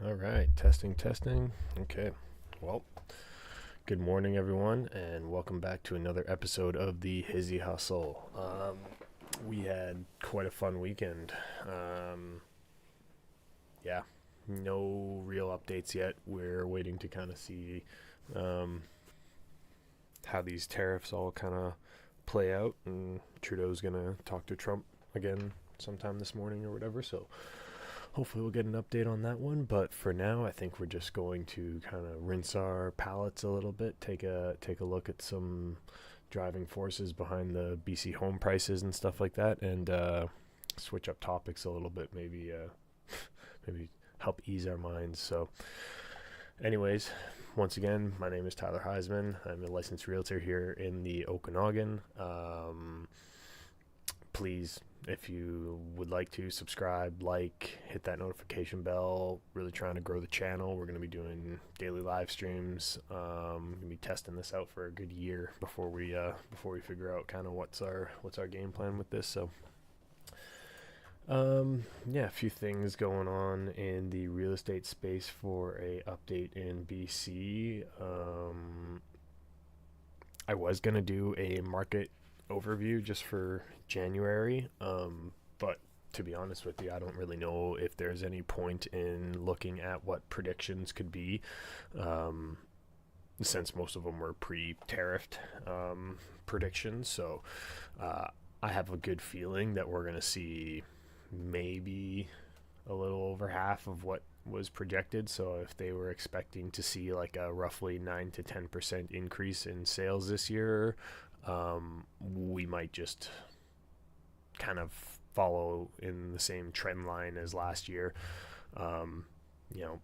All right, testing. Okay, well, good morning, everyone, and welcome back to another episode of the Hizzy Hustle. We had quite a fun weekend. Yeah, no real updates yet. We're waiting to kind of see um, how these tariffs all kind of play out, and Trudeau's gonna talk to Trump again sometime this morning or whatever. So hopefully we'll get an update on that one, but for now I think we're just going to kind of rinse our palates a little bit, take a look at some driving forces behind the BC home prices and stuff like that, and switch up topics a little bit, maybe help ease our minds. So anyways, once again, my name is Tyler Heisman. I'm a licensed realtor here in the Okanagan. Please, if you would like to subscribe, hit that notification bell. Really trying to grow the channel. We're going to be doing daily live streams. Going to be testing this out for a good year before we figure out kind of what's our game plan with this. So yeah, a few things going on in the real estate space for a update in BC. I was gonna do a market overview just for January, but to be honest with you, I don't really know if there's any point in looking at what predictions could be, um, since most of them were pre-tariffed predictions. So I have a good feeling that we're gonna see maybe a little over half of what was projected. So if they were expecting to see like a roughly 9 to 10% increase in sales this year, we might just kind of follow in the same trend line as last year. Um, you know,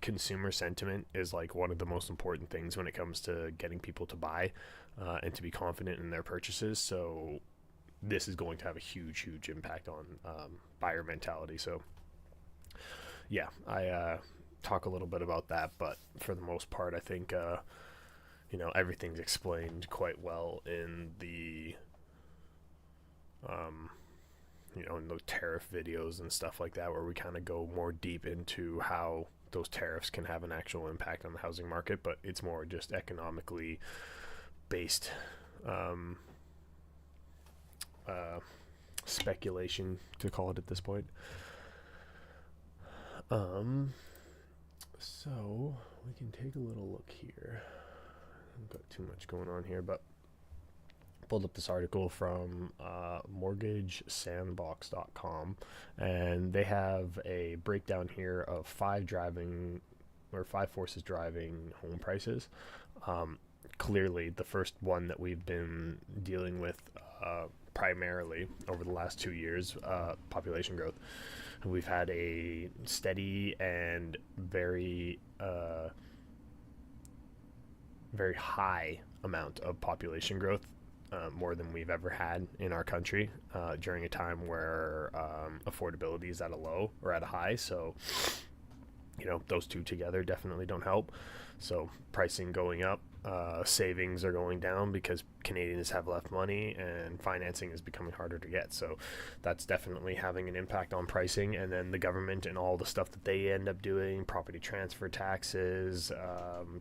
consumer sentiment is like one of the most important things when it comes to getting people to buy and to be confident in their purchases. So this is going to have a huge impact on buyer mentality. So yeah, I talk a little bit about that, but for the most part, I think everything's explained quite well in the in those tariff videos and stuff like that, where we kind of go more deep into how those tariffs can have an actual impact on the housing market, but it's more just economically based speculation, to call it at this point. So we can take a little look here. I've got too much going on here, but pulled up this article from mortgagesandbox.com, and they have a breakdown here of five forces driving home prices. Clearly, the first one that we've been dealing with primarily over the last 2 years, population growth. We've had a steady and very high amount of population growth, more than we've ever had in our country, during a time where affordability is at a low or at a high. So, those two together definitely don't help. So pricing going up, savings are going down because Canadians have left money, and financing is becoming harder to get. So that's definitely having an impact on pricing. And then the government and all the stuff that they end up doing, property transfer taxes,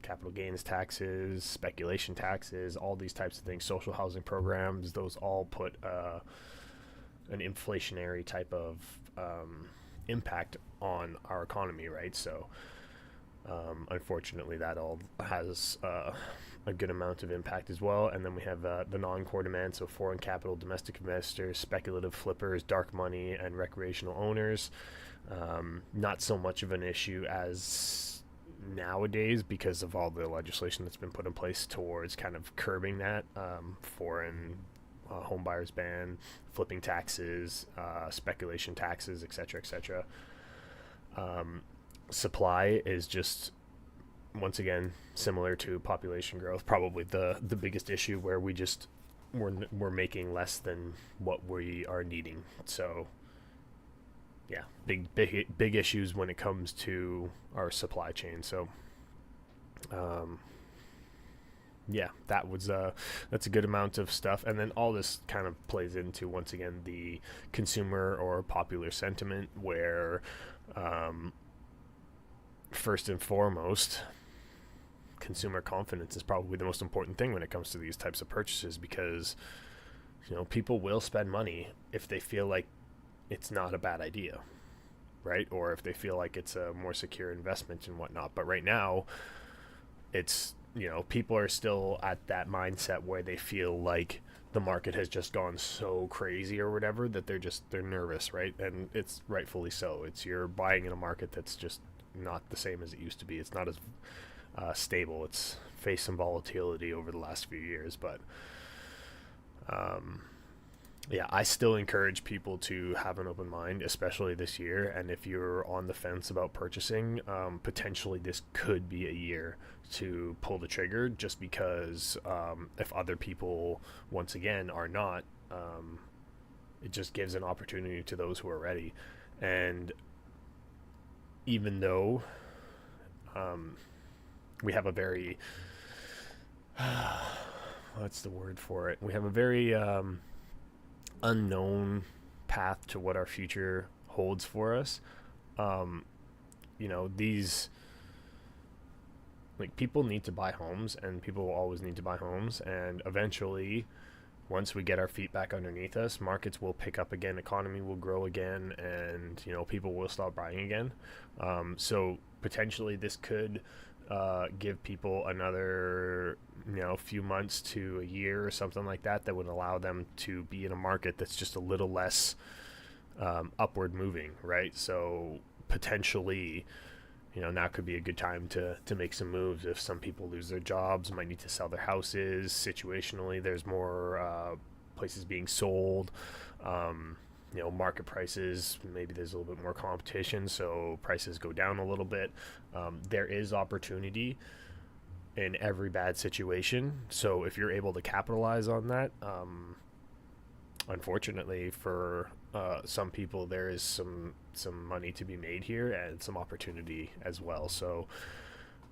capital gains taxes, speculation taxes, all these types of things, social housing programs, those all put an inflationary type of impact on our economy, right? So unfortunately, that all has a good amount of impact as well. And then we have the non-core demand, so foreign capital, domestic investors, speculative flippers, dark money, and recreational owners. Not so much of an issue as nowadays because of all the legislation that's been put in place towards kind of curbing that. Foreign home buyers ban, flipping taxes, speculation taxes, etc. Supply is just, once again, similar to population growth, probably the biggest issue, where we're making less than what we are needing. So yeah, big issues when it comes to our supply chain. So yeah, that's a good amount of stuff. And then all this kind of plays into, once again, the consumer or popular sentiment, where first and foremost, consumer confidence is probably the most important thing when it comes to these types of purchases, because people will spend money if they feel like it's not a bad idea, right? Or if they feel like it's a more secure investment and whatnot. But right now, it's people are still at that mindset where they feel like the market has just gone so crazy or whatever that they're nervous, right? And it's rightfully so. You're buying in a market that's just not the same as it used to be. It's not as stable. It's faced some volatility over the last few years, but yeah, I still encourage people to have an open mind, especially this year. And if you're on the fence about purchasing, potentially this could be a year to pull the trigger, just because if other people, once again, are not, it just gives an opportunity to those who are ready. And even though we have a very, what's the word for it? We have a very unknown path to what our future holds for us. These, like, people need to buy homes, and people will always need to buy homes, and eventually, once we get our feet back underneath us, markets will pick up again, economy will grow again, and people will stop buying again. So potentially this could give people another few months to a year or something like that would allow them to be in a market that's just a little less upward moving, right? So potentially now could be a good time to make some moves. If some people lose their jobs, might need to sell their houses. Situationally, there's more places being sold. Market prices, maybe there's a little bit more competition, so prices go down a little bit. There is opportunity in every bad situation, so if you're able to capitalize on that, unfortunately for some people, there is some money to be made here and some opportunity as well. So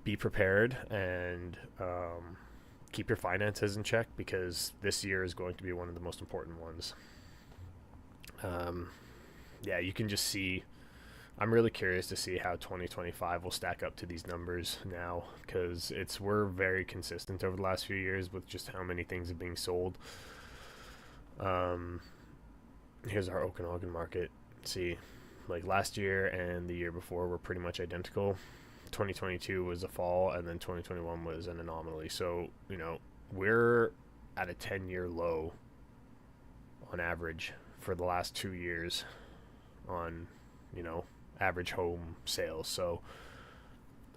be prepared and keep your finances in check, because this year is going to be one of the most important ones. Yeah, you can just see, I'm really curious to see how 2025 will stack up to these numbers now, because we're very consistent over the last few years with just how many things are being sold. Here's our Okanagan market. See, like last year and the year before were pretty much identical. 2022 was a fall, and then 2021 was an anomaly. So, we're at a 10-year low on average for the last 2 years on, average home sales. So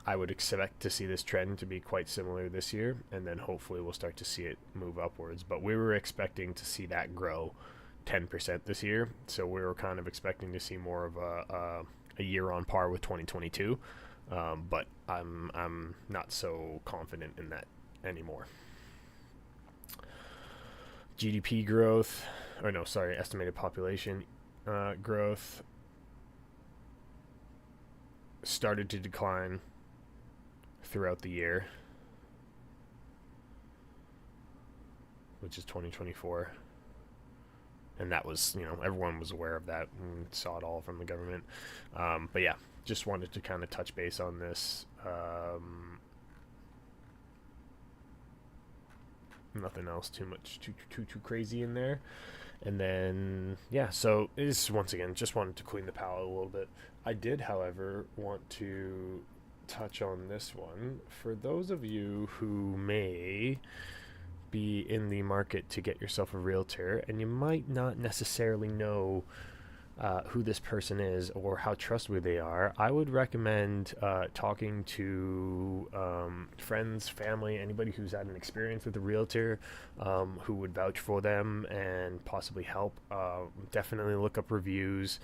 I would expect to see this trend to be quite similar this year, and then hopefully we'll start to see it move upwards. But we were expecting to see that grow 10% this year, so we were kind of expecting to see more of a year on par with 2022. But I'm not so confident in that anymore. GDP growth, estimated population growth started to decline throughout the year, which is 2024. And that was, everyone was aware of that and saw it all from the government. But yeah, just wanted to kind of touch base on this. Nothing else too crazy in there. And then, yeah, so is once again, just wanted to clean the palate a little bit. I did, however, want to touch on this one. For those of you who may be in the market to get yourself a realtor, and you might not necessarily know who this person is or how trustworthy they are, I would recommend talking to friends, family, anybody who's had an experience with a realtor, who would vouch for them and possibly help. Definitely look up reviews,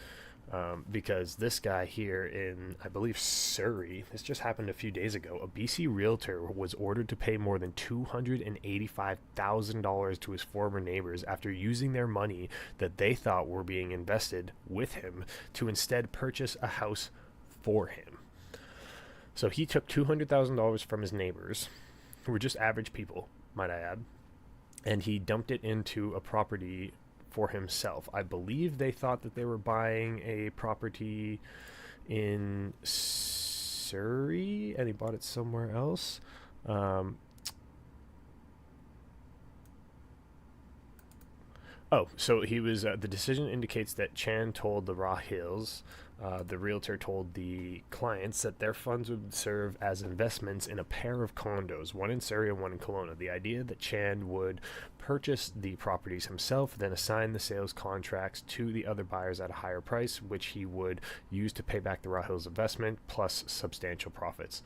because this guy here in, I believe, Surrey, this just happened a few days ago. A BC realtor was ordered to pay more than $285,000 to his former neighbors after using their money that they thought were being invested with him to instead purchase a house for him. So he took $200,000 from his neighbors, who were just average people, might I add, and he dumped it into a property for himself. I believe they thought that they were buying a property in Surrey and he bought it somewhere else. So he was. The decision indicates that Chan told the Rahils, the realtor told the clients that their funds would serve as investments in a pair of condos, one in Surrey and one in Kelowna. The idea that Chan would purchase the properties himself, then assign the sales contracts to the other buyers at a higher price, which he would use to pay back the Rahils' investment plus substantial profits.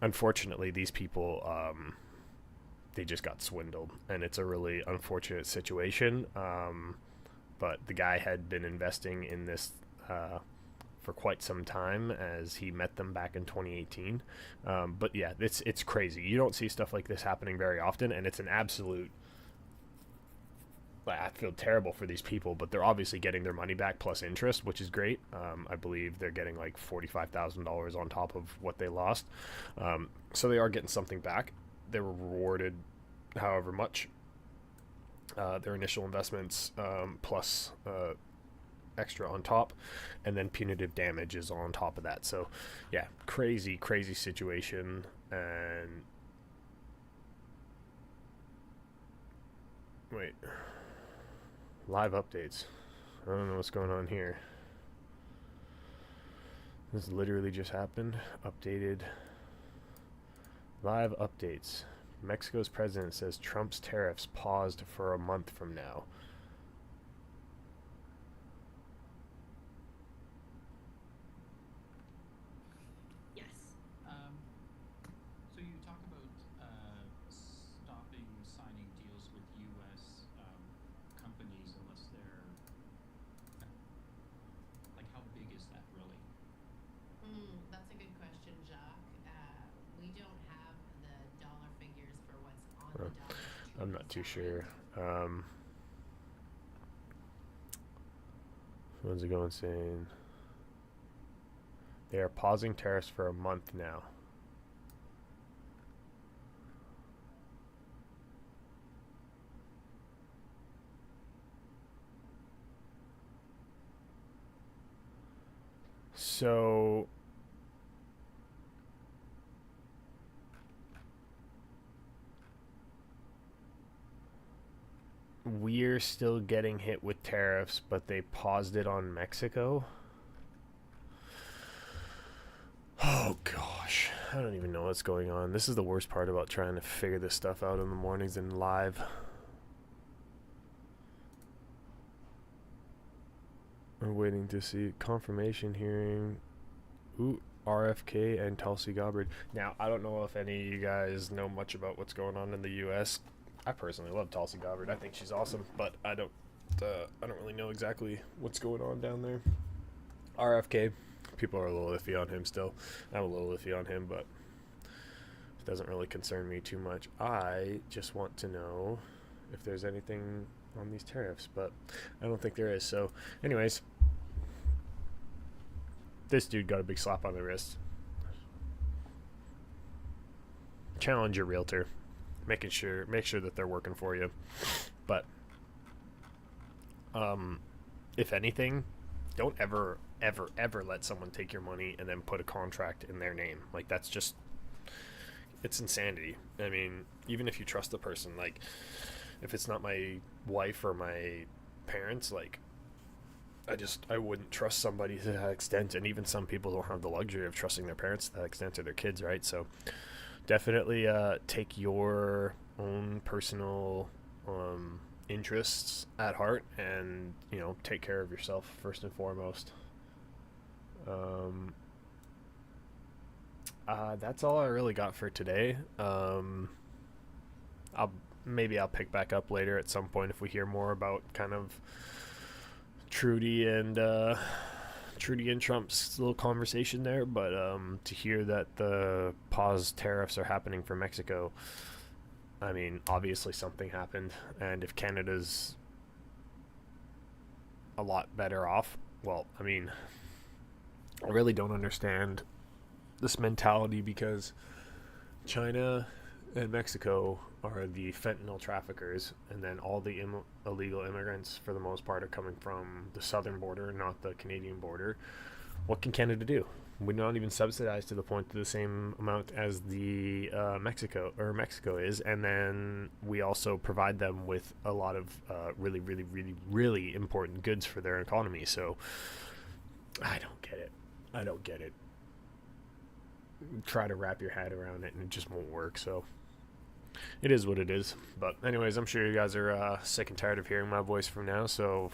Unfortunately, these people. They just got swindled, and it's a really unfortunate situation. But the guy had been investing in this for quite some time as he met them back in 2018. But yeah, it's crazy. You don't see stuff like this happening very often, and it's an absolute. I feel terrible for these people, but they're obviously getting their money back plus interest, which is great. I believe they're getting like $45,000 on top of what they lost. So they are getting something back. They were rewarded however much their initial investments plus extra on top, and then punitive damages on top of that. So yeah, crazy situation. And wait, live updates. I don't know what's going on here. This literally just happened. Updated live updates. Mexico's president says Trump's tariffs paused for a month from now. Yes. So you talk about stopping signing deals with U.S. Companies unless they're like, how big is that really? That's a good question, Jacques. We don't have the dollar figures for what's on the dollars. I'm not too sure. When's it going saying? They are pausing tariffs for a month now. So we're still getting hit with tariffs, but they paused it on Mexico. Oh gosh, I don't even know what's going on. This is the worst part about trying to figure this stuff out in the mornings and live. I'm waiting to see confirmation hearing. Ooh, RFK and Tulsi Gabbard. Now, I don't know if any of you guys know much about what's going on in the U.S. I personally love Tulsi Gabbard. I think she's awesome, but I don't really know exactly what's going on down there. RFK, people are a little iffy on him still. I'm a little iffy on him, but it doesn't really concern me too much. I just want to know if there's anything on these tariffs, but I don't think there is. So, anyways, this dude got a big slap on the wrist. Challenge your realtor. Make sure that they're working for you. But if anything, don't ever let someone take your money and then put a contract in their name. Like, that's just, it's insanity. I mean, even if you trust the person, like, if it's not my wife or my parents, like, I wouldn't trust somebody to that extent. And even some people don't have the luxury of trusting their parents to that extent, or their kids, right? So definitely take your own personal interests at heart, and take care of yourself first and foremost. That's all I really got for today. I'll pick back up later at some point if we hear more about kind of Trudy and Trump's little conversation there. But to hear that the pause tariffs are happening for Mexico, I mean, obviously something happened. And if Canada's a lot better off, well, I mean, I really don't understand this mentality, because China and Mexico are the fentanyl traffickers, and then all the illegal immigrants, for the most part, are coming from the southern border, not the Canadian border, what can Canada do? We're not even subsidized to the point to the same amount as the Mexico is, and then we also provide them with a lot of really, really, really, really important goods for their economy. So I don't get it. I don't get it. Try to wrap your head around it, and it just won't work. So it is what it is. But anyways, I'm sure you guys are sick and tired of hearing my voice from now. So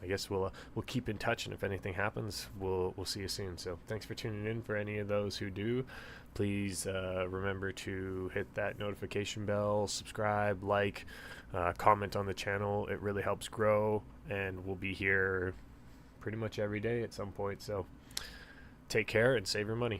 I guess we'll keep in touch, and if anything happens, we'll see you soon. So thanks for tuning in. For any of those who do, please remember to hit that notification bell, subscribe, like, comment on the channel. It really helps grow, and we'll be here pretty much every day at some point. So take care and save your money.